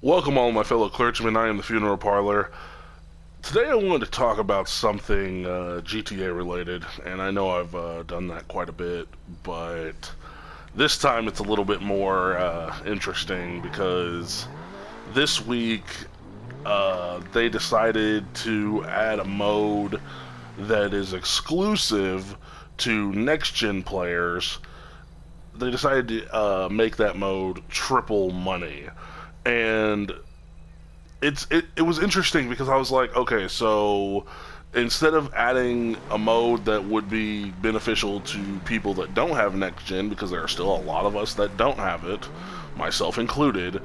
Welcome all my fellow clergymen, I am the Funeral Parlor. Today I wanted to talk about something GTA related, and I know I've done that quite a bit, but this time it's a little bit more interesting because this week they decided to add a mode that is exclusive to next-gen players. They decided to make that mode triple money. And it was interesting because I was like, okay, so instead of adding a mode that would be beneficial to people that don't have next gen, because there are still a lot of us that don't have it, myself included,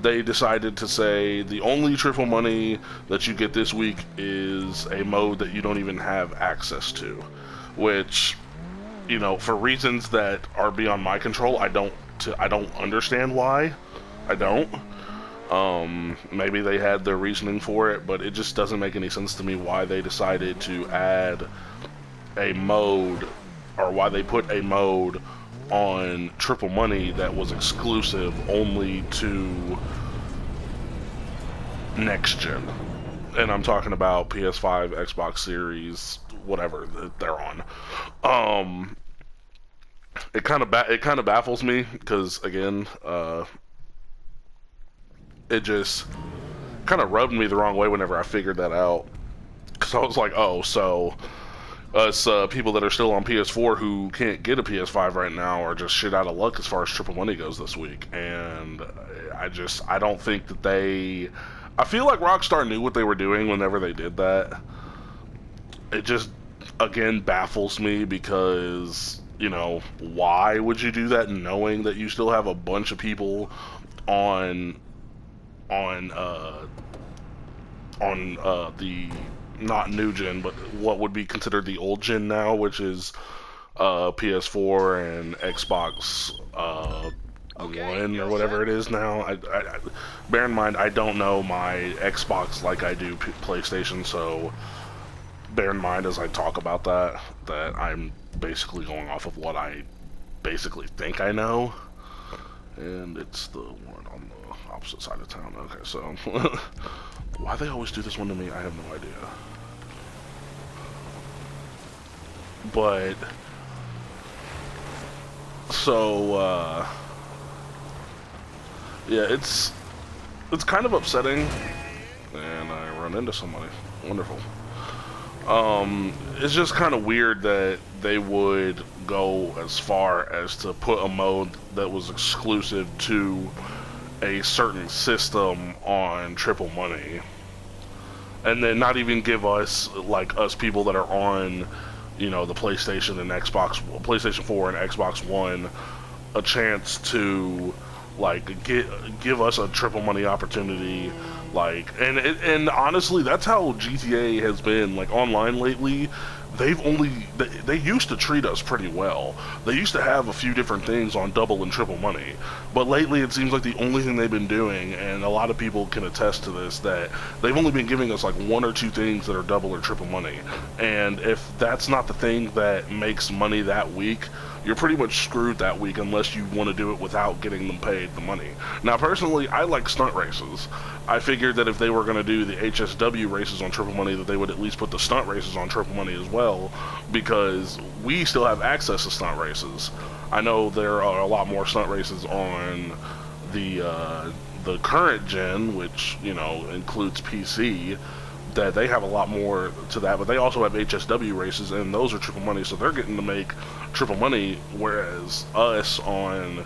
they decided to say the only triple money that you get this week is a mode that you don't even have access to, which, for reasons that are beyond my control, I don't understand why. I don't. Maybe they had their reasoning for it, but it just doesn't make any sense to me why they decided to add a mode, or why they put a mode on Triple Money that was exclusive only to next gen. And I'm talking about PS5, Xbox Series, whatever that they're on. Um, it kind of baffles me because again, it just kind of rubbed me the wrong way whenever I figured that out. Because I was like, oh, so us people that are still on PS4 who can't get a PS5 right now are just shit out of luck as far as triple money goes this week. And I don't think that I feel like Rockstar knew what they were doing whenever they did that. It just, again, baffles me because, why would you do that knowing that you still have a bunch of people on on uh, the not new gen, but what would be considered the old gen now, which is PS4 and Xbox One or whatever it is now. Bear in mind, I don't know my Xbox like I do PlayStation, so bear in mind as I talk about that I'm basically going off of what I basically think I know. And it's the one on the opposite side of town. Okay, so why they always do this one to me, I have no idea. But so yeah, it's kind of upsetting, and I run into somebody. Wonderful. It's just kind of weird that they would go as far as to put a mode that was exclusive to a certain system on triple money, and then not even give us, like us people that are on, the PlayStation and PlayStation 4 and Xbox One, a chance to like give us a triple money opportunity. And honestly, that's how GTA has been like online lately. They used to treat us pretty well. They used to have a few different things on double and triple money, but lately it seems like the only thing they've been doing, and a lot of people can attest to this, that they've only been giving us like one or two things that are double or triple money. And if that's not the thing that makes money that week, you're pretty much screwed that week unless you want to do it without getting them paid the money. Now, personally, I like stunt races. I figured that if they were going to do the HSW races on Triple Money, that they would at least put the stunt races on Triple Money as well, because we still have access to stunt races. I know there are a lot more stunt races on the current gen, which includes PC, that they have a lot more to that, but they also have HSW races, and those are triple money, so they're getting to make triple money, whereas us on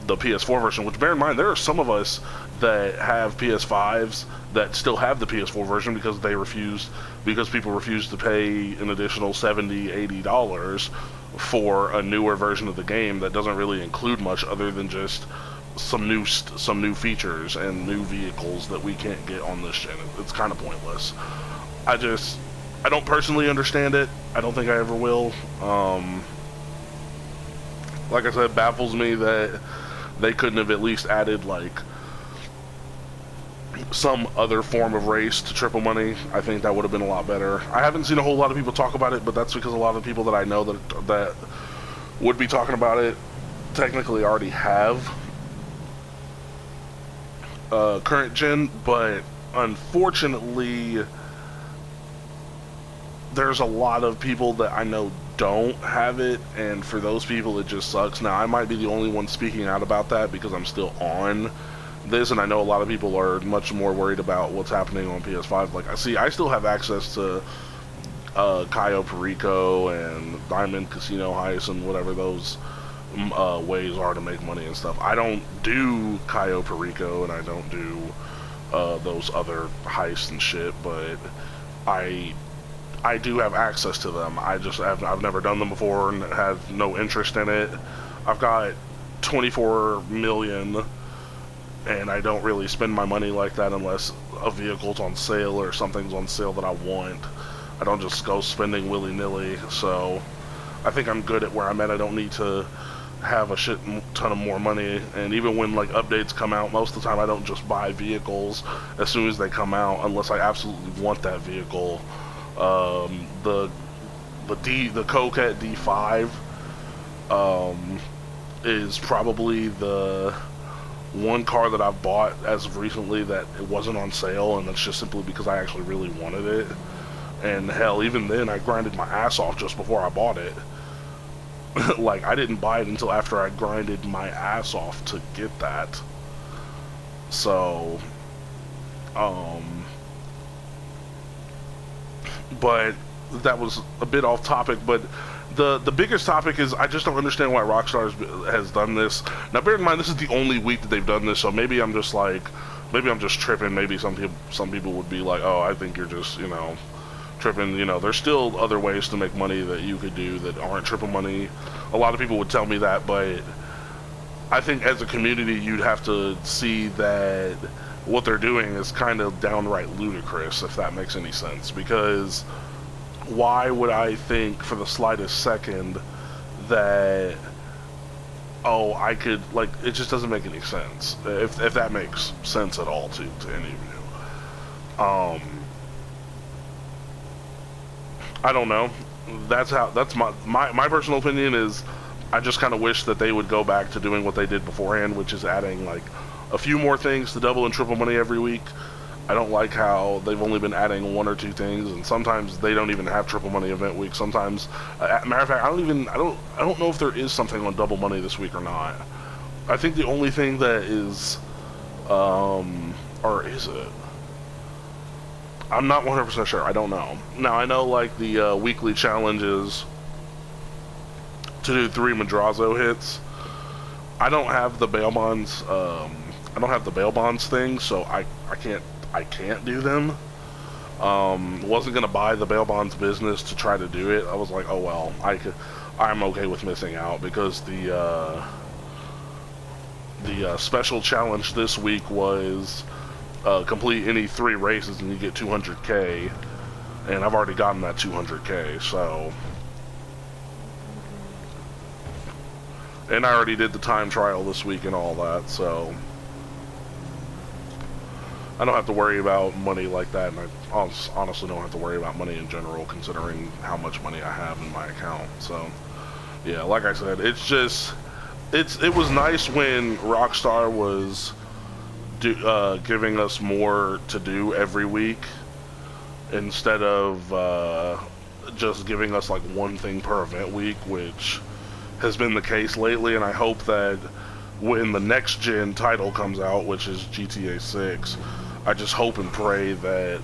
the PS4 version, which bear in mind, there are some of us that have PS5s that still have the PS4 version because people refuse to pay an additional $70-80 for a newer version of the game that doesn't really include much other than just some new features and new vehicles that we can't get on this gen. It's kind of pointless. I don't personally understand it. I don't think I ever will. Like I said, baffles me that they couldn't have at least added like some other form of race to triple money. I think that would have been a lot better. I haven't seen a whole lot of people talk about it, but that's because a lot of the people that I know that would be talking about it technically already have current gen, but unfortunately, there's a lot of people that I know don't have it, and for those people, it just sucks. Now, I might be the only one speaking out about that because I'm still on this, and I know a lot of people are much more worried about what's happening on PS5. Like, I still have access to Cayo Perico and Diamond Casino Heist and whatever those ways are to make money and stuff. I don't do Cayo Perico and I don't do those other heists and shit, but I do have access to them. I've never done them before and have no interest in it. I've got 24 million and I don't really spend my money like that unless a vehicle's on sale or something's on sale that I want. I don't just go spending willy-nilly, so I think I'm good at where I'm at. I don't need to have a shit ton of more money, and even when like updates come out, most of the time I don't just buy vehicles as soon as they come out unless I absolutely want that vehicle. The Coquette D5 is probably the one car that I've bought as of recently that it wasn't on sale, and that's just simply because I actually really wanted it. And hell, even then I grinded my ass off just before I bought it. Like, I didn't buy it until after I grinded my ass off to get that. So, but that was a bit off topic, but the biggest topic is I just don't understand why Rockstar has done this. Now, bear in mind, this is the only week that they've done this, so maybe I'm just tripping. Maybe some people would be like, oh, I think you're just, tripping. There's still other ways to make money that you could do that aren't triple money. A lot of people would tell me that, but I think as a community, you'd have to see that what they're doing is kind of downright ludicrous, if that makes any sense, because why would I think for the slightest second that, oh, I could, like, it just doesn't make any sense, if that makes sense at all to any of you. I don't know. That's my personal opinion is I just kind of wish that they would go back to doing what they did beforehand, which is adding like a few more things to double and triple money every week. I don't like how they've only been adding one or two things, and sometimes they don't even have triple money event week. Sometimes, matter of fact, I don't know if there is something on double money this week or not. I think the only thing that is, or is it? I'm not 100% sure. I don't know. Now, I know, like, the weekly challenges to do 3 Madrazo hits. I don't have the bail bonds. I don't have the bail bonds thing, so I can't do them. Wasn't gonna buy the bail bonds business to try to do it. I was like, oh well, I'm okay with missing out because the special challenge this week was complete any 3 races and you get 200k, and I've already gotten that 200k, so, and I already did the time trial this week and all that, so I don't have to worry about money like that, and I honestly don't have to worry about money in general considering how much money I have in my account. So yeah, like I said, it's just it was nice when Rockstar was giving us more to do every week instead of just giving us like one thing per event week, which has been the case lately. And I hope that when the next gen title comes out, which is GTA 6, I just hope and pray that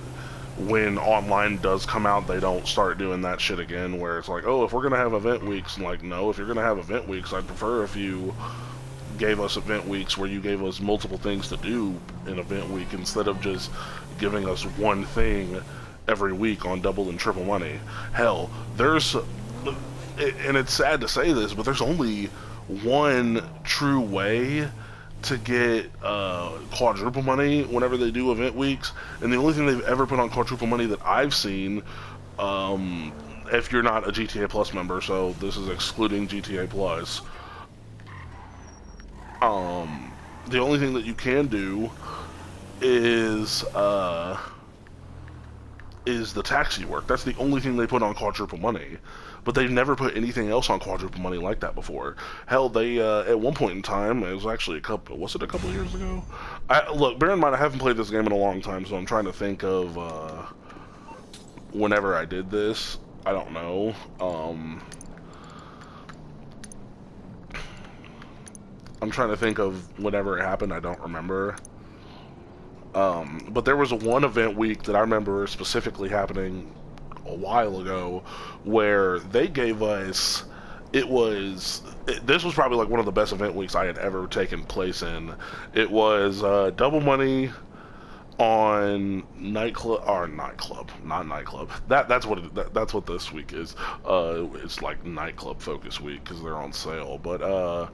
when online does come out, they don't start doing that shit again where it's like, oh, if we're gonna have event weeks, and like, no, if you're gonna have event weeks, I'd prefer if you gave us event weeks where you gave us multiple things to do in event week instead of just giving us one thing every week on double and triple money. Hell, there's, and it's sad to say this, but there's only one true way to get quadruple money whenever they do event weeks, and the only thing they've ever put on quadruple money that I've seen, if you're not a GTA Plus member, so this is excluding GTA Plus, the only thing that you can do is is the taxi work. That's the only thing they put on Quadruple Money. But they've never put anything else on Quadruple Money like that before. Hell, they at one point in time, it was actually was it a couple years ago? Look, bear in mind I haven't played this game in a long time, so I'm trying to think of whenever I did this. I don't know. I'm trying to think of whenever it happened. I don't remember. But there was one event week that I remember specifically happening a while ago where they gave us, this was probably like one of the best event weeks I had ever taken place in. It was double money on not nightclub. That's what this week is. It's like nightclub focus week because they're on sale. But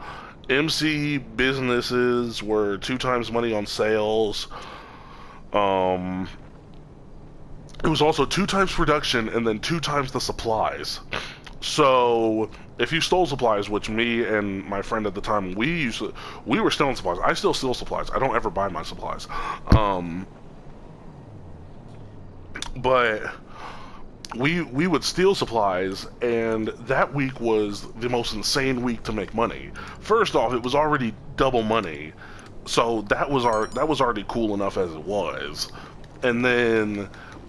MC businesses were 2 times money on sales. It was also 2 times production and then 2 times the supplies. So if you stole supplies, which me and my friend at the time, we were stealing supplies. I still steal supplies. I don't ever buy my supplies. But we would steal supplies, and that week was the most insane week to make money. First off, it was already double money, so that was already cool enough as it was. And then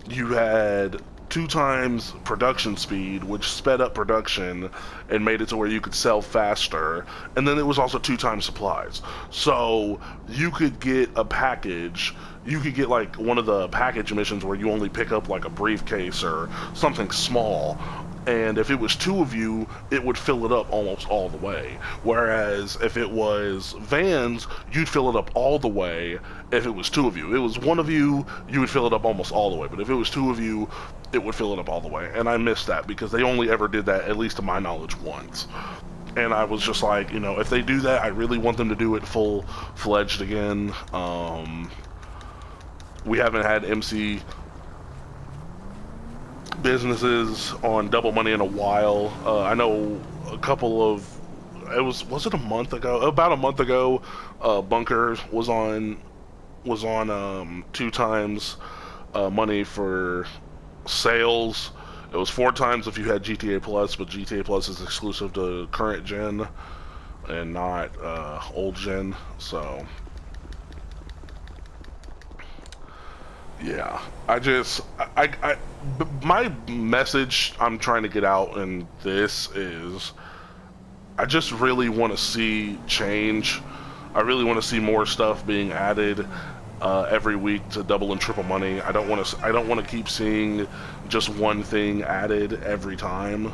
you had 2 times production speed, which sped up production and made it to where you could sell faster. And then it was also 2 times supplies. So you could get a package. You could get like one of the package missions where you only pick up like a briefcase or something small. And if it was 2 of you, it would fill it up almost all the way. Whereas if it was vans, you'd fill it up all the way if it was 2 of you. If it was 1 of you, you would fill it up almost all the way. But if it was 2 of you, it would fill it up all the way. And I missed that because they only ever did that, at least to my knowledge, once. And I was just like, if they do that, I really want them to do it full-fledged again. We haven't had MC businesses on double money in a while. I know a couple of, was it a month ago? About a month ago, Bunker was on 2 times money for sales. It was 4 times if you had GTA Plus, but GTA Plus is exclusive to current gen and not old gen. So yeah, my message I'm trying to get out in this is I just really want to see change. I really want to see more stuff being added every week to double and triple money. I don't want to keep seeing just one thing added every time.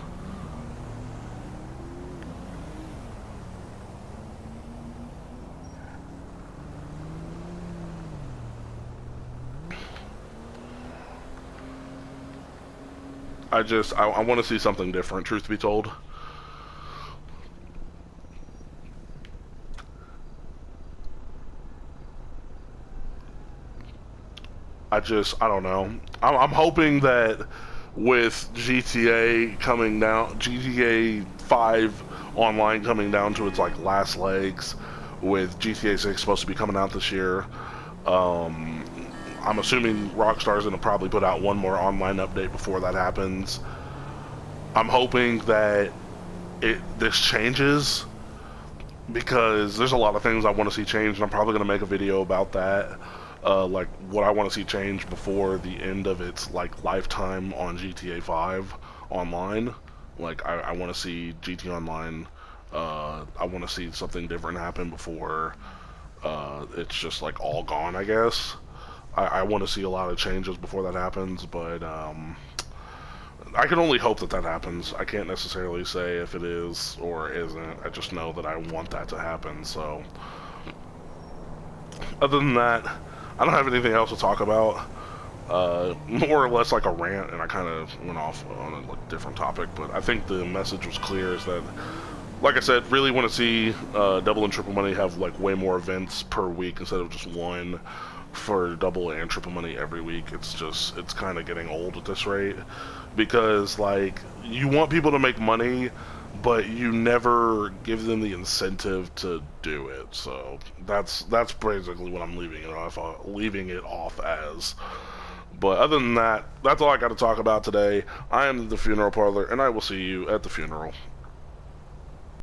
I want to see something different, truth be told. I don't know. I'm hoping that with GTA 5 online coming down to its like last legs, with GTA 6 supposed to be coming out this year, I'm assuming Rockstar's gonna probably put out one more online update before that happens. I'm hoping that this changes, because there's a lot of things I want to see change, and I'm probably gonna make a video about that. Like what I want to see change before the end of its like lifetime on GTA 5 online. Like I want to see GT Online. I want to see something different happen before it's just like all gone, I guess. I want to see a lot of changes before that happens, but I can only hope that that happens. I can't necessarily say if it is or isn't. I just know that I want that to happen. So other than that, I don't have anything else to talk about. More or less like a rant, and I kind of went off on a different topic, but I think the message was clear, is that, like I said, really want to see Double and Triple Money have like way more events per week instead of just one for Double and Triple Money every week. It's kind of getting old at this rate, because like you want people to make money, but you never give them the incentive to do it. So that's basically what I'm leaving it off as. But other than that, that's all I got to talk about today. I am the funeral parlor, and I will see you at the funeral.